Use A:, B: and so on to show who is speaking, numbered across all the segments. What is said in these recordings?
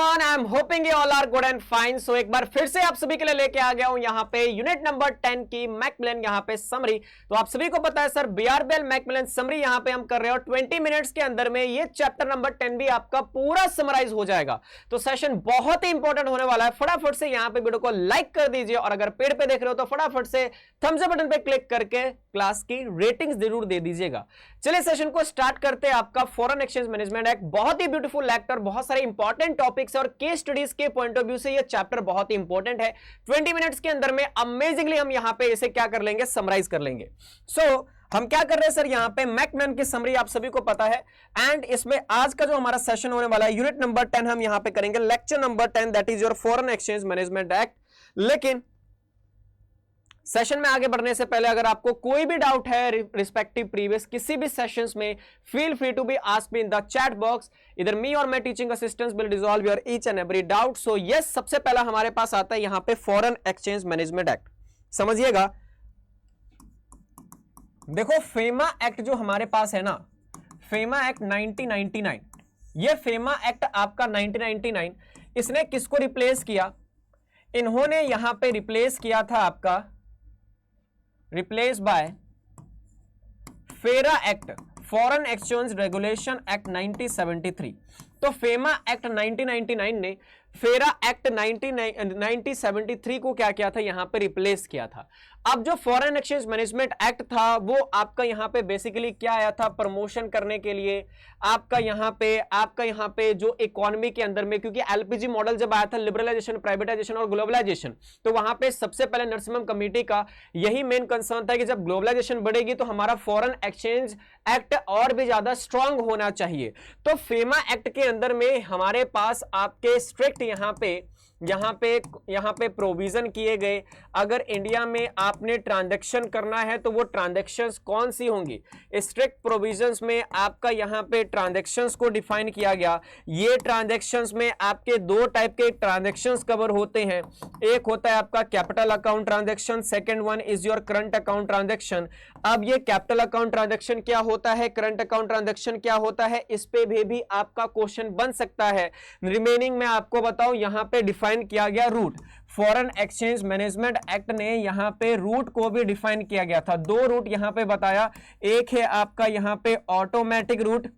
A: Everyone, I am hoping you all are good and fine. So एक बार फिर से आप सभी के लिए लेके आ गया हूं यहाँ पे यूनिट नंबर 10 की मैकमिलन यहाँ पे समरी। तो आप सभी को पता है सर, बीआरबीएल मैकमिलन समरी यहाँ पे हम कर रहे हो 20 मिनट्स के अंदर में ये चैप्टर नंबर 10 भी आपका पूरा समराइज हो जाएगा। तो सेशन बहुत ही इंपॉर्टेंट होने वाला है। फटाफट से यहाँ पे वीडियो को लाइक कर दीजिए और अगर पेड़ पे देख रहे हो तो फटाफट से थम्स अप बटन पे क्लिक करके क्लास की रेटिंग्स जरूर दे दीजिएगा। चलिए सेशन को स्टार्ट करते हैं। आपका फॉरेन एक्सचेंज मैनेजमेंट एक्ट बहुत ही ब्यूटीफुल एक्ट और बहुत सारे इंपॉर्टेंट टॉपिक्स और केस स्टडीज के पॉइंट ऑफ व्यू से ये चैप्टर बहुत ही इंपॉर्टेंट है। 20 मिनट्स के अंदर में अमेजिंगली हम यहां पे इसे क्या कर लेंगे, समराइज कर लेंगे। हम क्या कर रहे हैं सर, यहां पे मैकमिलन की समरी आप सभी को पता है। एंड इसमें आज का जो हमारा सेशन होने वाला है यूनिट नंबर 10 हम यहां पे करेंगे lecture number 10, that is your foreign exchange management act. लेकिन सेशन में आगे बढ़ने से पहले अगर आपको कोई भी डाउट है रिस्पेक्टिव प्रीवियस किसी भी सेशंस में, feel free to be ask me in the chat box. इधर मी और my teaching assistants will resolve your each and every doubt. So yes, सबसे पहला हमारे पास आता है यहां पे फॉरेन एक्सचेंज मैनेजमेंट एक्ट। समझिएगा, देखो फेमा एक्ट जो हमारे पास है ना, फेमा एक्ट 1999, ये फेमा एक्ट आपका 1999, इसने किसको रिप्लेस किया? इन्होंने यहां पे रिप्लेस किया था आपका, रिप्लेस बाय फेरा act, foreign exchange regulation act 1973। तो फेमा एक्ट 1999 ने फेरा एक्ट 1973 को क्या किया था, यहां पे रिप्लेस किया था। अब जो फॉरेन एक्सचेंज मैनेजमेंट एक्ट था वो आपका यहां पे बेसिकली क्या आया था, प्रमोशन करने के लिए। आपका यहां पे जो इकोनॉमी के अंदर में, क्योंकि एलपीजी मॉडल जब आया था, लिबरलाइजेशन, प्राइवेटाइजेशन और ग्लोबलाइजेशन, तो वहां पे सबसे पहले नरसिम्हम कमेटी का यही मेन कंसर्न था कि जब ग्लोबलाइजेशन बढ़ेगी तो हमारा फॉरेन एक्सचेंज एक्ट और भी ज्यादा स्ट्रांग होना चाहिए। तो फेमा एक्ट के अंदर में हमारे पास आपके स्ट्रिक्ट यहां पे प्रोविजन किए गए। अगर इंडिया में आपने ट्रांजैक्शन करना है तो वो ट्रांजैक्शंस कौन सी होंगी, स्ट्रिक्ट प्रोविजंस में आपका यहां पे ट्रांजैक्शंस को डिफाइन किया गया। ये ट्रांजैक्शंस में आपके दो टाइप के ट्रांजैक्शंस कवर होते हैं। एक होता है आपका capital account transaction, second one is your current account transaction. अब ये कैपिटल अकाउंट ट्रांजैक्शन क्या होता है, करंट अकाउंट ट्रांजैक्शन क्या होता है, इस पे भी आपका क्वेश्चन बन सकता है। रिमेनिंग में आपको बताऊं, यहां पे डिफाइन किया गया route. Foreign exchange management act ने यहां पे रूट को भी डिफाइन किया गया था। दो रूट यहां पे बताया, एक है आपका यहां पे ऑटोमेटिक रूट,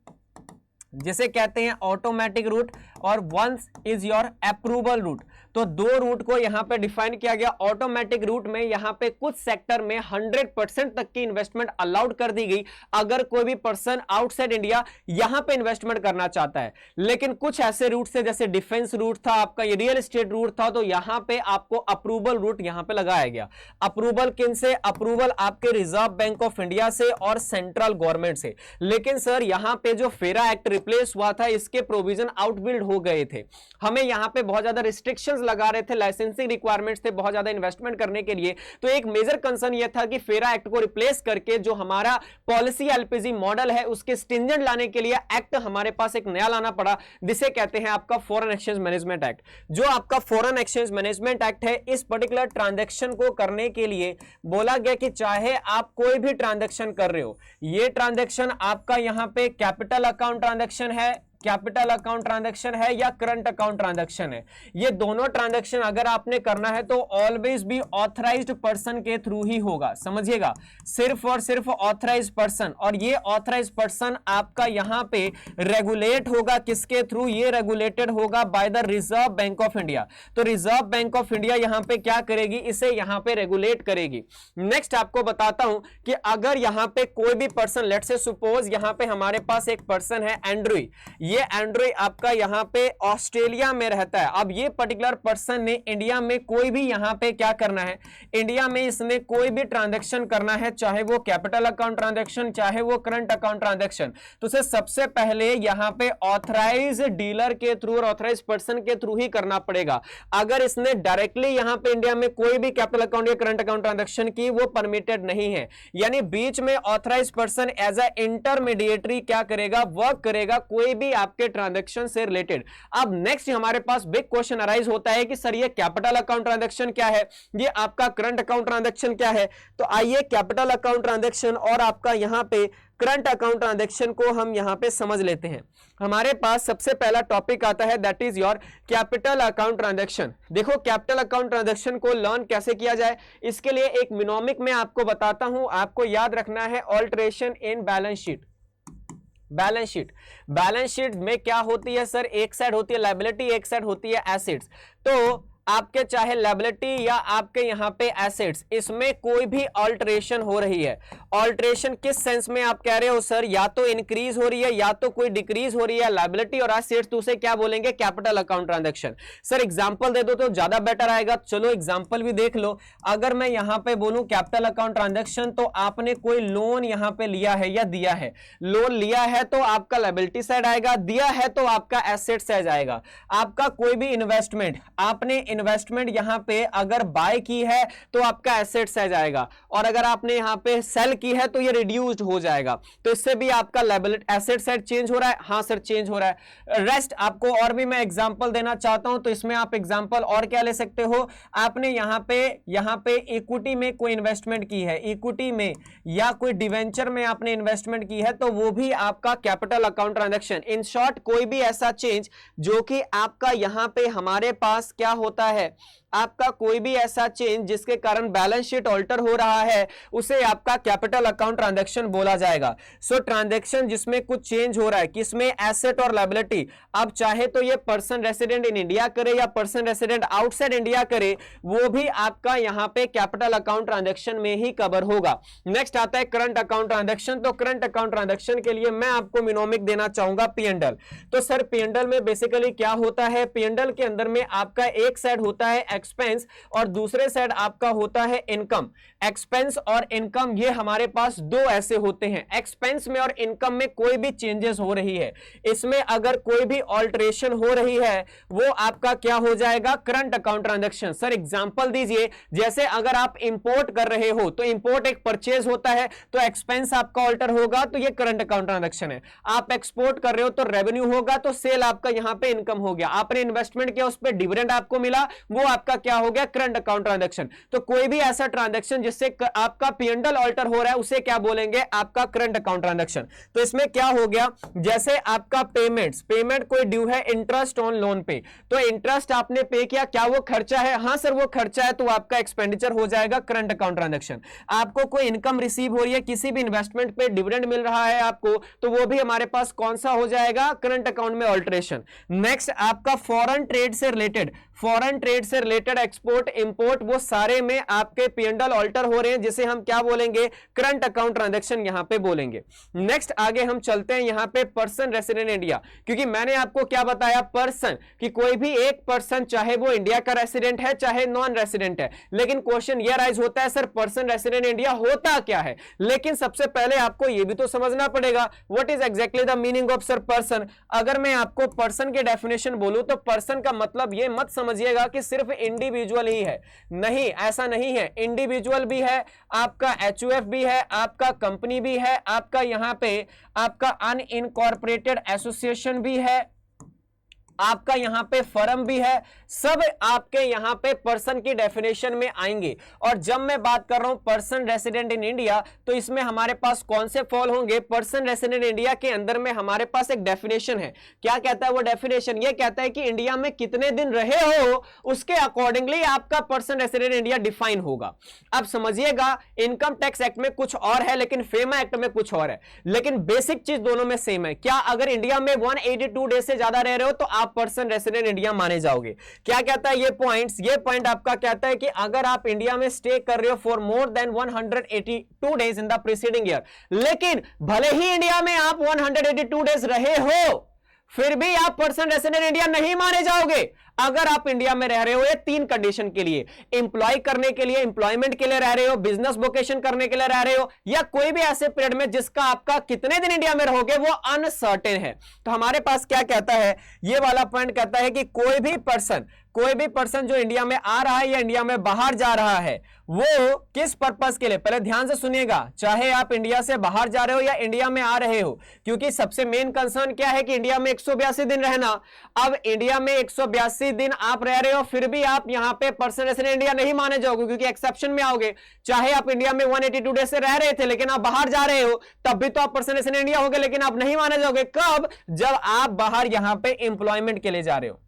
A: जिसे कहते हैं ऑटोमेटिक रूट, और one is your approval route. तो दो रूट को यहां पे डिफाइन किया गया। ऑटोमेटिक रूट में यहां पे कुछ सेक्टर में 100% तक की इन्वेस्टमेंट अलाउड कर दी गई अगर कोई भी पर्सन आउटसाइड इंडिया यहां पे इन्वेस्टमेंट करना चाहता है। लेकिन कुछ ऐसे रूट से, जैसे डिफेंस रूट था आपका, ये रियल एस्टेट रूट था, तो यहां पे आपको अप्रूवल रूट यहां पे लगाया गया। अप्रूवल किन से? अप्रूवल आपके रिजर्व बैंक ऑफ इंडिया से और सेंट्रल गवर्नमेंट से। लेकिन सर यहां पे जो फेरा एक्ट रिप्लेस हुआ था, इसके प्रोविजन आउटबिल्ड हो गए थे। हमें यहां पे बहुत ज्यादा रिस्ट्रिक्शंस लगा रहे थे, लाइसेंसिंग रिक्वायरमेंट्स थे बहुत ज्यादा इन्वेस्टमेंट करने के लिए। तो एक मेजर कंसर्न यह था कि फेरा एक्ट को रिप्लेस करके जो हमारा पॉलिसी एलपीजी मॉडल है उसके स्ट्रिंजेंट लाने के लिए एक्ट हमारे पास एक नया लाना पड़ा, जिसे कहते हैं आपका फॉरेन एक्सचेंज मैनेजमेंट एक्ट। जो आपका फॉरेन एक्सचेंज मैनेजमेंट एक्ट है, इस पर्टिकुलर ट्रांजैक्शन को करने के लिए बोला गया कि चाहे आप कोई भी ट्रांजैक्शन कर रहे हो, ये ट्रांजैक्शन आपका यहां पे कैपिटल अकाउंट ट्रांजैक्शन है, कैपिटल अकाउंट ट्रांजैक्शन है या करंट अकाउंट ट्रांजैक्शन है, ये दोनों ट्रांजैक्शन अगर आपने करना है तो ऑलवेज भी ऑथराइज्ड पर्सन के थ्रू ही होगा। समझिएगा, सिर्फ और सिर्फ ऑथराइज्ड पर्सन। और ये ऑथराइज्ड पर्सन आपका यहां पे रेगुलेट होगा किसके थ्रू? ये रेगुलेटेड होगा by the reserve bank of India. तो रिजर्व बैंक ऑफ इंडिया यहां पे क्या करेगी? इसे यहां पे रेगुलेट करेगी। नेक्स्ट आपको बताता हूं कि अगर यहां पे कोई भी पर्सन, लेट्स से सपोज यहां पे हमारे पास एक पर्सन है एंड्रॉय, ये एंड्रॉय आपका यहां पे ऑस्ट्रेलिया में रहता है। अब ये पर्टिकुलर पर्सन ने इंडिया में कोई भी यहां पे क्या करना है, इंडिया में इसने कोई भी ट्रांजैक्शन करना है, चाहे वो कैपिटल अकाउंट ट्रांजैक्शन, चाहे वो करंट अकाउंट ट्रांजैक्शन, तो उसे सबसे पहले यहां पे ऑथराइज डीलर के थ्रू और ऑथराइज पर्सन के थ्रू ही करना पड़ेगा। अगर इसने डायरेक्टली यहां पे इंडिया में कोई भी कैपिटल अकाउंट या करंट अकाउंट ट्रांजैक्शन की, वो परमिटेड नहीं है। यानी बीच में authorise person as a intermediatory क्या करेगा, वर्क करेगा। कोई भी आपके ट्रांजैक्शन से रिलेटेड। अब नेक्स्ट हमारे पास बिग क्वेश्चन अराइज होता है कि सर ये कैपिटल अकाउंट ट्रांजैक्शन क्या है, ये आपका करंट अकाउंट ट्रांजैक्शन क्या है। तो आइए कैपिटल अकाउंट ट्रांजैक्शन और आपका यहां पे करंट अकाउंट ट्रांजैक्शन को हम यहां पे समझ लेते हैं। हमारे पास सबसे पहला टॉपिक आता है that is your capital account transaction. देखो कैपिटल अकाउंट ट्रांजैक्शन को लर्न कैसे किया जाए, इसके लिए एक मिनोमिक में आपको बताता हूं। आपको याद रखना है alteration in balance sheet. Balance sheet में क्या होती है सर, एक साइड होती है लायबिलिटी, एक साइड होती है एसेट्स। तो आपके चाहे लायबिलिटी या आपके यहां पे एसेट्स, इसमें कोई भी ऑल्टरेशन हो रही है। ऑल्टरेशन किस सेंस में आप कह रहे हो सर, या तो इंक्रीज हो रही है या तो कोई डिक्रीज हो रही है लायबिलिटी और एसेट्स, तो उसे क्या बोलेंगे, capital account transaction. Sir example दे दो तो ज्यादा बेटर आएगा। चलो एग्जांपल भी देख लो। अगर मैं यहां पे बोलूं कैपिटल अकाउंट ट्रांजैक्शन, तो आपने कोई लोन यहां पे लिया है या दिया है। लोन लिया है तो आपका लायबिलिटी साइड आएगा, दिया है तो आपका एसेट साइड आएगा। आपका कोई भी इन्वेस्टमेंट, आपने इन्वेस्टमेंट यहां पे अगर बाय की है तो आपका एसेट साइड आएगा, और अगर आपने यहां पे सेल की है तो ये रिड्यूस्ड हो जाएगा। तो इससे भी आपका लायबिलिटी एसेट साइड चेंज हो रहा है। हाँ सर चेंज हो रहा है। रेस्ट आपको और भी मैं एग्जांपल देना चाहता हूं, तो इसमें आप एग्जांपल और क्या ले सकते हो, आपने यहां पे इक्विटी में कोई इन्वेस्टमेंट की है, इक्विटी में या कोई डिवेंचर में आपने इन्वेस्टमेंट की है, तो वो भी आपका capital account transaction. In short कोई भी ऐसा चेंज जो कि आपका यहां पे हमारे पास क्या होता है, आपका कोई भी ऐसा चेंज जिसके कारण बैलेंस शीट ऑल्टर हो रहा है, उसे आपका कैपिटल अकाउंट ट्रांजैक्शन बोला जाएगा। सो ट्रांजैक्शन जिसमें कुछ चेंज हो रहा है, किसमें, एसेट और लायबिलिटी। अब चाहे तो ये पर्सन रेसिडेंट इन इंडिया करे या पर्सन रेसिडेंट आउटसाइड इंडिया करे, वो भी आपका यहां पे कैपिटल अकाउंट ट्रांजैक्शन में ही कवर होगा। नेक्स्ट आता है करंट अकाउंट ट्रांजैक्शन। तो करंट अकाउंट ट्रांजैक्शन के लिए मैं आपको मिनोमिक देना चाहूंगा P&L। तो सर P&L में बेसिकली क्या होता है, P&L के अंदर में आपका एक साइड होता है एक्सपेंस और दूसरे साइड आपका होता है इनकम। एक्सपेंस और इनकम ये हमारे पास दो ऐसे होते हैं। एक्सपेंस में और इनकम में कोई भी चेंजेस हो रही है, इसमें अगर कोई भी ऑल्टरेशन हो रही है, वो आपका क्या हो जाएगा, current account transaction. Sir example दीजिए, जैसे अगर आप इंपोर्ट कर रहे हो तो इंपोर्ट एक परचेज होता है, तो एक्सपेंस आपका ऑल्टर होगा, तो ये करंट अकाउंट ट्रांजैक्शन है। आप एक्सपोर्ट कर रहे हो तो रेवेन्यू होगा, तो सेल आपका यहां पे इनकम हो गया। आपने इन्वेस्टमेंट किया, उस पर डिविडेंड आपको मिला, वो आपका क्या हो गया, करंट अकाउंट ट्रांजैक्शन। तो कोई भी ऐसा ट्रांजैक्शन जिससे आपका P&L ऑल्टर हो रहा है, उसे क्या बोलेंगे, आपका करंट अकाउंट ट्रांजैक्शन। तो इसमें क्या हो गया, जैसे आपका पेमेंट कोई ड्यू है, इंटरेस्ट ऑन लोन पे, तो इंटरेस्ट आपने पे किया, क्या वो खर्चा है, हाँ सर वो खर्चा है, तो आपका एक्सपेंडिचर हो जाएगा करंट अकाउंट ट्रांजैक्शन। आपको कोई इनकम रिसीव हो रही है, किसी भी इन्वेस्टमेंट पे डिविडेंड मिल रहा है आपको, तो वो भी हमारे पास कौन सा हो जाएगा, करंट अकाउंट में ऑल्टरेशन। नेक्स्ट आपका फॉरेन ट्रेड से रिलेटेड एक्सपोर्ट इंपोर्ट, वो सारे में आपके P&L ऑल्टर हो रहे हैं, जिसे हम क्या बोलेंगे, करंट अकाउंट ट्रांजैक्शन यहां पे बोलेंगे। नेक्स्ट आगे हम चलते हैं यहां पे पर्सन रेसिडेंट इंडिया, क्योंकि मैंने आपको क्या बताया, पर्सन कि कोई भी एक पर्सन, चाहे वो इंडिया का रेसिडेंट है चाहे नॉन रेसिडेंट है। लेकिन क्वेश्चन ये राइज होता है, सर पर्सन रेसिडेंट इंडिया होता क्या है। लेकिन सबसे पहले आपको ये भी तो समझना पड़ेगा what is exactly the meaning of sir person. अगर मैं आपको पर्सन के डेफिनेशन बोलूं तो पर्सन का मतलब ये मत समझिएगा कि सिर्फ इंडिविजुअल ही है, नहीं ऐसा नहीं है। इंडिविजुअल भी है, आपका HUF भी है, आपका कंपनी भी है, आपका यहां पे आपका अनइनकॉर्पोरेटेड एसोसिएशन भी है, आपका यहां पे फर्म भी है, सब आपके यहां पे पर्सन की डेफिनेशन में आएंगे। और जब मैं बात कर रहा हूं पर्सन रेसिडेंट इन इंडिया, तो इसमें हमारे पास कौन से फॉल होंगे, पर्सन रेसिडेंट इंडिया के अंदर में हमारे पास एक डेफिनेशन है। क्या कहता है वो डेफिनेशन, ये कहता है कि इंडिया में कितने दिन रहे हो, उसके अकॉर्डिंगली आपका पर्सन रेसिडेंट इंडिया डिफाइन होगा। अब समझिएगा, इनकम टैक्स एक्ट में कुछ और है, लेकिन फेमा एक्ट में कुछ और है, लेकिन बेसिक चीज दोनों में सेम है। क्या अगर इंडिया में 182 डेज से ज्यादा रह रहे हो तो आप पर्सन रेसिडेंट इंडिया माने जाओगे। क्या कहता है ये पॉइंट आपका कहता है कि अगर आप इंडिया में स्टे कर रहे हो for more than 182 days in the preceding year, लेकिन भले ही इंडिया में आप 182 डेज रहे हो, फिर भी आप पर्सन रेसिडेंट इंडिया नहीं माने जाओगे। अगर आप इंडिया में रह रहे हो, ये 3 कंडीशन के लिए, एम्प्लॉय करने के लिए, एम्प्लॉयमेंट के लिए रह रहे हो, बिजनेस वोकेशन करने के लिए रह रहे हो, या कोई भी ऐसे पीरियड में जिसका आपका कितने दिन इंडिया में रहोगे वो अनसर्टेन है। तो हमारे पास क्या कहता है, ये वाला पॉइंट कहता है कि कोई भी पर्सन कोई भी पर्सन जो इंडिया में आ रहा है या इंडिया में बाहर जा रहा है वो किस पर्पस के लिए, पहले ध्यान से सुनिएगा, चाहे आप इंडिया से बाहर जा रहे हो या इंडिया में आ रहे हो, क्योंकि सबसे मेन कंसर्न क्या है कि इंडिया में 182 दिन रहना। अब इंडिया में 182 दिन आप रह रहे हो, फिर भी आप यहां पे पर्सन रेसिडेंट इंडिया नहीं माने जाओगे, क्योंकि एक्सेप्शन में आओगे। चाहे आप इंडिया में 182 डेज से रह रहे थे लेकिन आप बाहर जा रहे हो, तब भी तो आप पर्सन रेसिडेंट इंडिया होगे, लेकिन आप नहीं माने जाओगे। कब? जब आप बाहर यहां पे एम्प्लॉयमेंट के लिए जा रहे हो,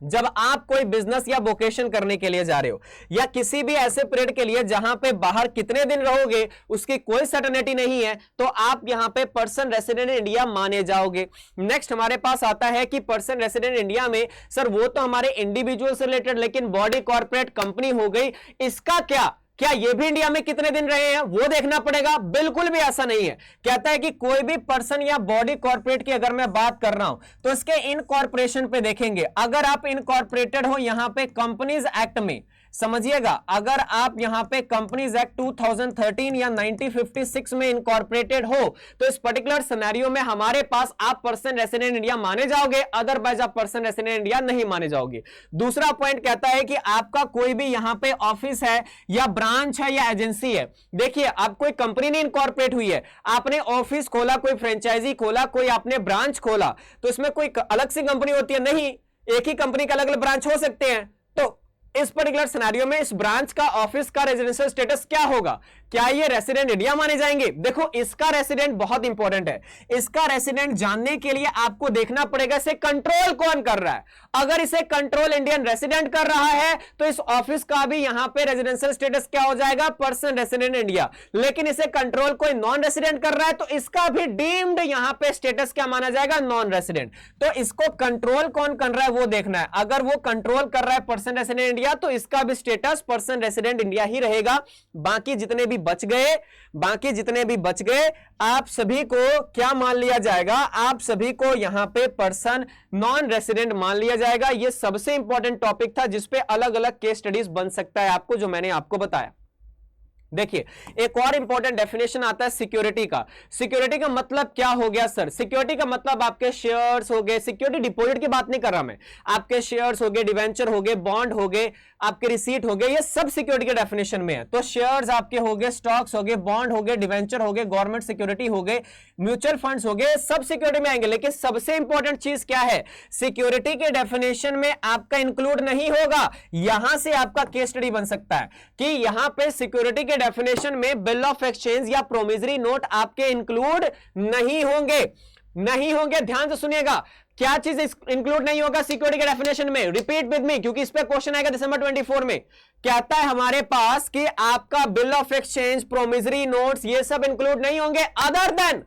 A: जब आप कोई बिजनेस या वोकेशन करने के लिए जा रहे हो, या किसी भी ऐसे पीरियड के लिए जहां पे बाहर कितने दिन रहोगे उसकी कोई सर्टेनिटी नहीं है, तो आप यहां पे पर्सन रेसिडेंट इंडिया माने जाओगे। नेक्स्ट हमारे पास आता है कि पर्सन रेसिडेंट इंडिया में सर वो तो हमारे इंडिविजुअल से रिलेटेड, लेकिन बॉडी कॉर्पोरेट कंपनी हो गई, इसका क्या ये भी इंडिया में कितने दिन रहे हैं वो देखना पड़ेगा? बिल्कुल भी ऐसा नहीं है। कहता है कि कोई भी पर्सन या बॉडी कॉर्पोरेट की अगर मैं बात कर रहा हूं तो इसके इनकॉर्पोरेशन पे देखेंगे। अगर आप इनकॉर्पोरेटेड हो यहां पे कंपनीज एक्ट में, समझिएगा, अगर आप यहां पे कंपनीज एक्ट 2013 या 1956 में इनकॉर्पोरेटेड हो तो इस पर्टिकुलर सिनेरियो में हमारे पास आप पर्सन रेसिडेंट इंडिया माने जाओगे, अदरवाइज आप पर्सन रेसिडेंट इंडिया नहीं माने जाओगे। दूसरा पॉइंट कहता है कि आपका कोई भी यहां पे ऑफिस है या ब्रांच है या एजेंसी है। देखिए, आप कोई कंपनी नहीं इनकॉर्पोरेट हुई है, आपने ऑफिस खोला, कोई फ्रेंचाइजी खोला, कोई आपने ब्रांच खोला, तो इसमें कोई अलग सी कंपनी होती है? नहीं, एक ही कंपनी के अलग अलग ब्रांच हो सकते हैं। तो इस पर्टिकुलर सिनेरियो में इस ब्रांच का, ऑफिस का रेजिडेंशियल स्टेटस क्या होगा? क्या ये रेसिडेंट इंडिया माने जाएंगे? देखो, इसका रेसिडेंट बहुत इंपॉर्टेंट है। इसका रेसिडेंट जानने के लिए आपको देखना पड़ेगा इसे कंट्रोल कौन कर रहा है। अगर इसे कंट्रोल इंडियन रेसिडेंट कर रहा है तो इस ऑफिस का भी यहां पे रेजिडेंशियल स्टेटस क्या हो जाएगा? Person resident India. लेकिन इसे कंट्रोल कोई नॉन रेसिडेंट कर रहा है तो इसका भी डीम्ड यहां पे स्टेटस क्या माना जाएगा? Non resident. तो इसको कंट्रोल कौन कर रहा है वो देखना है। अगर वो कंट्रोल कर रहा है पर्सन रेसिडेंट इंडिया तो इसका भी स्टेटस पर्सन रेसिडेंट इंडिया ही रहेगा। बाकी जितने भी बच गए आप सभी को क्या मान लिया जाएगा? आप सभी को यहां पे पर्सन नॉन रेसिडेंट मान लिया जाएगा। यह सबसे इंपॉर्टेंट टॉपिक था जिसपे अलग अलग केस स्टडीज बन सकता है आपको, जो मैंने आपको बताया। देखिए, एक और इंपॉर्टेंट डेफिनेशन आता है सिक्योरिटी का। सिक्योरिटी का मतलब क्या हो गया सर? सिक्योरिटी का मतलब आपके शेयर्स हो गए, सिक्योरिटी डिपॉजिट की बात नहीं कर रहा मैं, आपके शेयर्स हो गए, डिवेंचर हो गए, बॉन्ड हो गए, आपके रिसीट हो गए, ये सब सिक्योरिटी के डेफिनेशन में है। तो शेयर्स आपके हो गए, स्टॉक्स हो गए, बॉन्ड हो गए, डिवेंचर हो गए, गवर्नमेंट सिक्योरिटी हो गए, म्यूचुअल फंड्स हो गए, सब सिक्योरिटी में आएंगे। लेकिन सबसे इंपॉर्टेंट चीज क्या है? सिक्योरिटी के डेफिनेशन में आपका इंक्लूड नहीं होगा। यहां से आपका केस स्टडी बन सकता है कि यहां पे सिक्योरिटी के डेफिनेशन में बिल ऑफ एक्सचेंज या प्रोमिसरी नोट आपके इंक्लूड नहीं होंगे। ध्यान से सुनिएगा, क्या चीज इंक्लूड नहीं होगा सिक्योरिटी के डेफिनेशन में? रिपीट विद मी, क्योंकि इस पे क्वेश्चन आएगा दिसंबर 24 में। कहता है हमारे पास कि आपका bill of exchange, promissory notes, ये सब इंक्लूड नहीं होंगे, अदर देन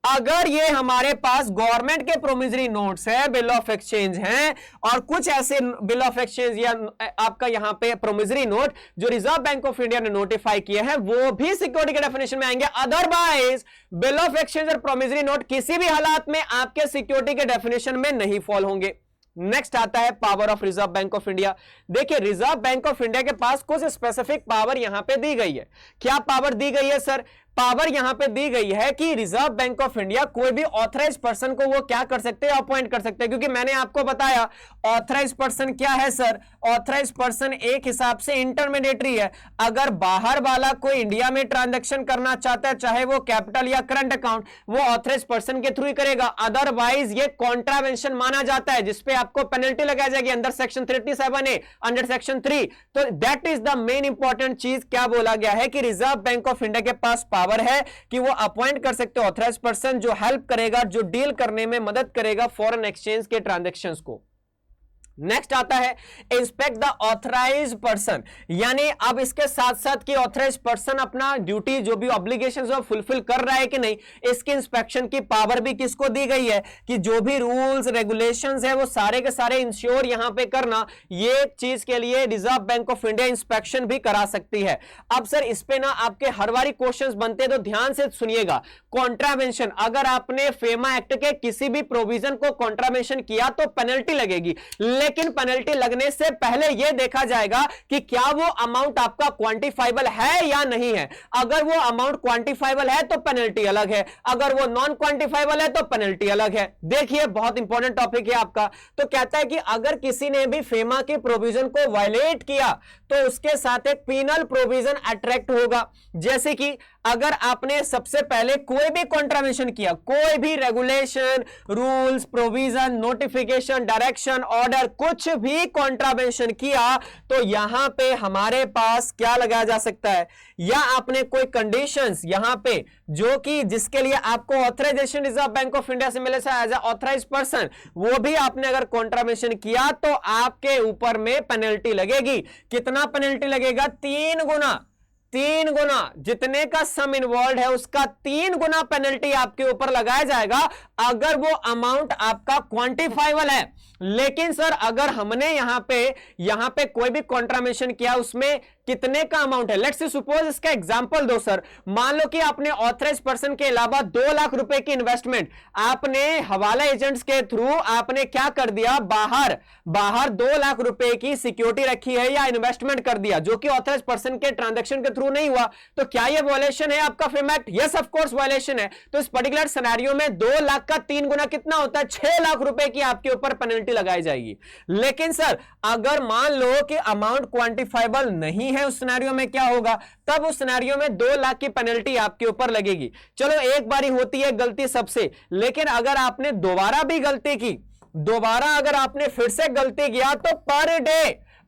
A: अगर ये हमारे पास गवर्नमेंट के प्रोमिसरी नोट्स है, बिल ऑफ एक्सचेंज हैं, और कुछ ऐसे बिल ऑफ एक्सचेंज या आपका यहां पे प्रोमिसरी नोट जो रिजर्व बैंक ऑफ इंडिया ने नोटिफाई किए हैं वो भी सिक्योरिटी के डेफिनेशन में आएंगे। अदरवाइज बिल ऑफ एक्सचेंज और प्रोमिसरी नोट किसी भी हालात में आपके सिक्योरिटी के डेफिनेशन में नहीं फॉल होंगे। नेक्स्ट आता है power of reserve bank of India. देखिए, रिजर्व बैंक ऑफ इंडिया के पास कुछ स्पेसिफिक पावर यहां पे दी गई है। क्या पावर दी गई है सर? पावर यहां पे दी गई है कि रिजर्व बैंक ऑफ इंडिया कोई भी ऑथराइज पर्सन को वो क्या कर सकते हैं? अपॉइंट कर सकते हैं। क्योंकि मैंने आपको बताया ऑथराइज पर्सन क्या है सर? ऑथराइज पर्सन एक हिसाब से इंटरमीडिएटरी है। अगर बाहर वाला कोई इंडिया में ट्रांजैक्शन करना चाहता है, चाहे वो कैपिटल या करंट अकाउंट, वो ऑथराइज पर्सन के थ्रू ही करेगा। अदरवाइज ये कॉन्ट्रावेंशन माना जाता है जिसपे आपको पेनल्टी लगाई जाएगी under section 37A, under section 3। तो that is the main important चीज। क्या बोला गया है कि रिजर्व बैंक ऑफ इंडिया के पास पावर है कि वो अपॉइंट कर सकते हो ऑथराइज पर्सन जो हेल्प करेगा, जो डील करने में मदद करेगा फॉरेन एक्सचेंज के ट्रांजैक्शंस को। नेक्स्ट आता है इंस्पेक्ट द ऑथराइज पर्सन, यानी अब इसके साथ साथ कि ऑथराइज पर्सन अपना ड्यूटी जो भी ऑब्लिगेशंस है फुलफिल कर रहा है कि नहीं, इसकी इंस्पेक्शन की पावर भी किसको दी गई है कि जो भी रूल्स रेगुलेशंस है वो सारे के सारे इंश्योर यहां पे करना, ये चीज के लिए reserve bank of India inspection भी करा सकती है। अब सर इस पे ना आपके हर बारी क्वेश्चंस बनते हैं तो ध्यान से सुनिएगा। कॉन्ट्रावेंशन, अगर आपने फेमा एक्ट के किसी भी प्रोविजन को कॉन्ट्रावेंशन किया तो पेनल्टी लगेगी, लेकिन पेनल्टी लगने से पहले यह देखा जाएगा कि क्या वो अमाउंट आपका क्वांटिफाइबल है या नहीं है। अगर वो अमाउंट क्वांटिफाइबल है तो पेनल्टी अलग है, अगर वो नॉन क्वांटिफाइबल है तो पेनल्टी अलग है। देखिए बहुत इंपॉर्टेंट टॉपिक है आपका। तो कहता है कि अगर किसी ने भी फेमा के प्रोविजन को वायलेट किया तो उसके साथ एक पीनल प्रोविजन अट्रैक्ट होगा। जैसे कि अगर आपने सबसे पहले कोई भी कॉन्ट्रावेंशन किया, कोई भी regulation, rules, provision, notification, direction, order, कुछ भी कॉन्ट्रावेंशन किया तो यहां पे हमारे पास क्या लगाया जा सकता है, या आपने कोई कंडीशंस यहां पे जो कि जिसके लिए आपको authorisation reserve bank of India से मिले एज ए ऑथराइज पर्सन, वो भी आपने अगर कॉन्ट्रावेंशन किया तो आपके ऊपर में पेनल्टी लगेगी। कितना पेनल्टी लगेगा? 3 गुना। 3 गुना जितने का सम इन्वॉल्व है उसका 3 गुना पेनल्टी आपके ऊपर लगाया जाएगा अगर वो अमाउंट आपका क्वांटिफाइबल है। लेकिन सर अगर हमने यहां पे कोई भी कॉन्ट्रावेंशन किया, उसमें कितने का अमाउंट है? लेट्स सपोज, इसका एग्जांपल दो सर। मान लो कि आपने ऑथराइज पर्सन के अलावा 2 लाख रुपए की इन्वेस्टमेंट आपने हवाला एजेंट्स के थ्रू आपने क्या कर दिया, बाहर 2 लाख रुपए की सिक्योरिटी रखी है या इन्वेस्टमेंट कर दिया जो कि ऑथराइज पर्सन के ट्रांजैक्शन के थ्रू नहीं हुआ, तो क्या यह वायलेशन है आपका fame act? Yes of course violation है। तो इस पर्टिकुलर सिनेरियो में 2 लाख का 3 गुना कितना होता है? 6 लाख रुपए की आपके ऊपर पेनल्टी लगाई जाएगी। लेकिन सर अगर मान लो कि अमाउंट क्वांटिफाइबल नहीं है, उस सिनेरियो में क्या होगा? तब उस सिनेरियो में 2 लाख की पेनल्टी आपके ऊपर लगेगी। चलो एक बारी होती है गलती सबसे, लेकिन अगर आपने दोबारा भी गलती की, दोबारा अगर आपने फिर से गलती किया तो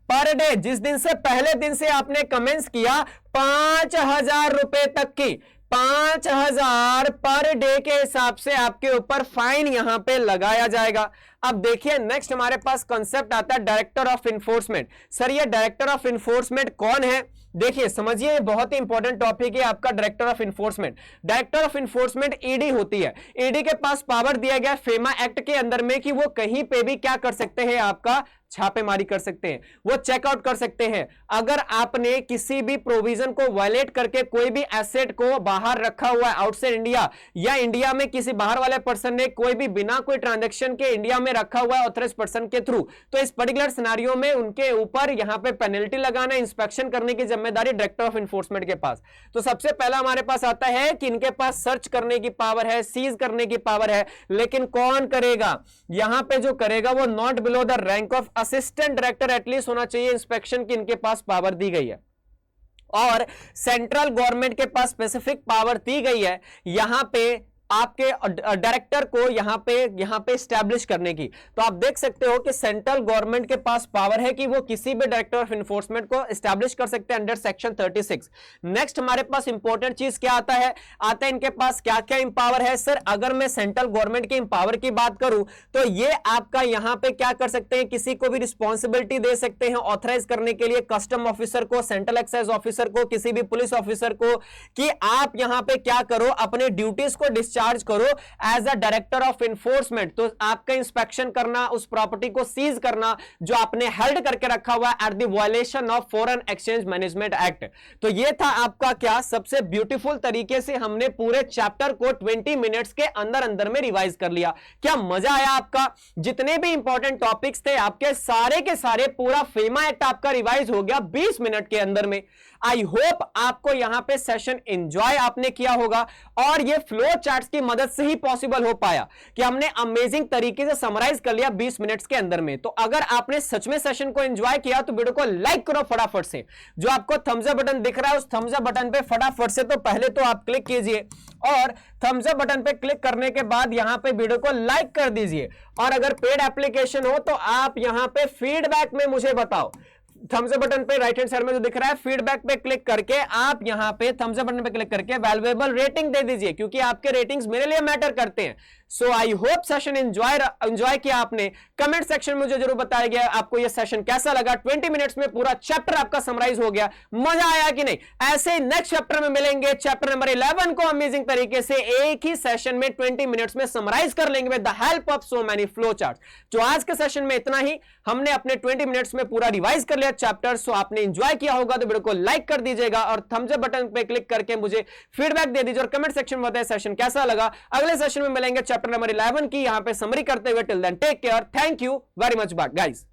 A: पर डे जिस दिन से पहले दिन से आपने कमेंस किया 5,000 रुपए तक की, 5,000 पर डे के हिसाब से आपके ऊपर फाइन यहां पे लगाया जाएगा। अब देखिए नेक्स्ट हमारे पास कॉन्सेप्ट आता है डायरेक्टर ऑफ इन्फोर्समेंट। सर ये डायरेक्टर ऑफ इन्फोर्समेंट कौन है? देखिए समझिए, ये बहुत ही इंपॉर्टेंट टॉपिक है आपका director of enforcement. Director of enforcement ED होती है। ईडी के पास पावर दिया गया फेमा एक्ट के अंदर में कि वो कहीं पे भी क्या कर सकते हैं, आपका छापेमारी कर सकते हैं, वो चेकआउट कर सकते हैं। अगर आपने किसी भी प्रोविजन को वायलेट करके कोई भी एसेट को बाहर रखा हुआ है आउटसाइड इंडिया, या इंडिया में किसी बाहर वाले पर्सन ने कोई भी बिना कोई ट्रांजैक्शन के इंडिया में रखा हुआ है ऑथराइज पर्सन के थ्रू, तो इस पर्टिकुलर सिनेरियो में उनके ऊपर यहां पे पेनल्टी लगाना, इंस्पेक्शन करने की जिम्मेदारी डायरेक्टर ऑफ इन्फोर्समेंट के पास। तो सबसे पहला हमारे पास आता है कि इनके पास सर्च करने की पावर है, सीज करने की पावर है, लेकिन कौन करेगा? यहां पे जो करेगा वो not below the rank of assistant director at least होना चाहिए। इंस्पेक्शन की इनके पास पावर दी गई है और सेंट्रल गवर्नमेंट के पास स्पेसिफिक पावर दी गई है यहां पे आपके डायरेक्टर को यहां पे स्टैब्लिश करने की। तो आप देख सकते हो कि सेंट्रल गवर्नमेंट के पास पावर है कि वो किसी भी डायरेक्टर ऑफ इन्फोर्समेंट को स्टैब्लिश कर सकते हैं अंडर सेक्शन 36। नेक्स्ट हमारे पास इंपॉर्टेंट चीज क्या आता है इनके पास क्या क्या इंपावर है। सर अगर मैं सेंट्रल गवर्नमेंट के इंपावर की बात करूं तो ये आपका यहां पे क्या कर सकते हैं, किसी को भी रिस्पॉन्सिबिलिटी दे सकते हैं ऑथराइज करने के लिए, कस्टम ऑफिसर को, सेंट्रल एक्साइज ऑफिसर को, किसी भी पुलिस ऑफिसर को, कि आप यहां पे क्या करो, अपने ड्यूटीज को चार्ज करो as a director of enforcement. तो आपका इंस्पेक्शन करना, उस प्रॉपर्टी को सीज करना जो आपने हेल्ड करके रखा हुआ at the violation of foreign exchange management act. तो ये था आपका क्या सबसे ब्यूटीफुल तरीके से हमने पूरे चैप्टर को 20 मिनट्स के अंदर अंदर में रिवाइज कर लिया। क्या मजा आया आपका? जितने भी इंपॉर्टेंट टॉपिक्स थे आपके सारे के सारे पूरा फेमा एक्ट आपका रिवाइज हो गया 20 मिनट के अंदर में। आई होप आपको यहां पे सेशन एंजॉय आपने किया होगा और ये फ्लो चार्ट्स की मदद से ही पॉसिबल हो पाया कि हमने अमेजिंग तरीके से समराइज कर लिया 20 मिनट्स के अंदर में। तो अगर आपने सच में सेशन को एंजॉय किया तो वीडियो को लाइक करो फटाफट से। जो आपको थम्स अप बटन दिख रहा है उस थम्स अप बटन पे फटाफट से तो पहले तो आप क्लिक कीजिए और थम्स अप बटन पे क्लिक करने के बाद यहां पे वीडियो को लाइक कर दीजिए। और अगर पेड एप्लीकेशन हो तो आप यहां पे फीडबैक में मुझे बताओ। थम्स अप बटन पे राइट हैंड साइड में जो दिख रहा है फीडबैक पे क्लिक करके आप यहां पे थम्स अप बटन पे क्लिक करके वैल्यूएबल रेटिंग दे दीजिए क्योंकि आपके रेटिंग्स मेरे लिए मैटर करते हैं। सो आई होप सेशन एंजॉय किया आपने। कमेंट सेक्शन में मुझे जरूर बताया गया आपको ये सेशन कैसा लगा। 20 मिनट्स में पूरा चैप्टर आपका समराइज हो गया। मजा आया कि नहीं? ऐसे नेक्स्ट चैप्टर में मिलेंगे। चैप्टर नंबर 11 को अमेजिंग तरीके से एक ही सेशन में 20 मिनट्स में समराइज कर लेंगे with the help of so many flow charts. जो आज के सेशन में इतना ही, हमने अपने 20 मिनट्स में पूरा रिवाइज कर लिया चैप्टर। सो आपने एंजॉय किया होगा तो वीडियो को लाइक कर दीजिएगा और थम्स अप बटन पे क्लिक करके मुझे फीडबैक दे दीजिए और कमेंट सेक्शन में बताइए सेशन कैसा लगा। अगले सेशन में मिलेंगे चैप्टर नंबर 11 की यहां पे समरी करते हुए। Till then take care, thank you very much guys.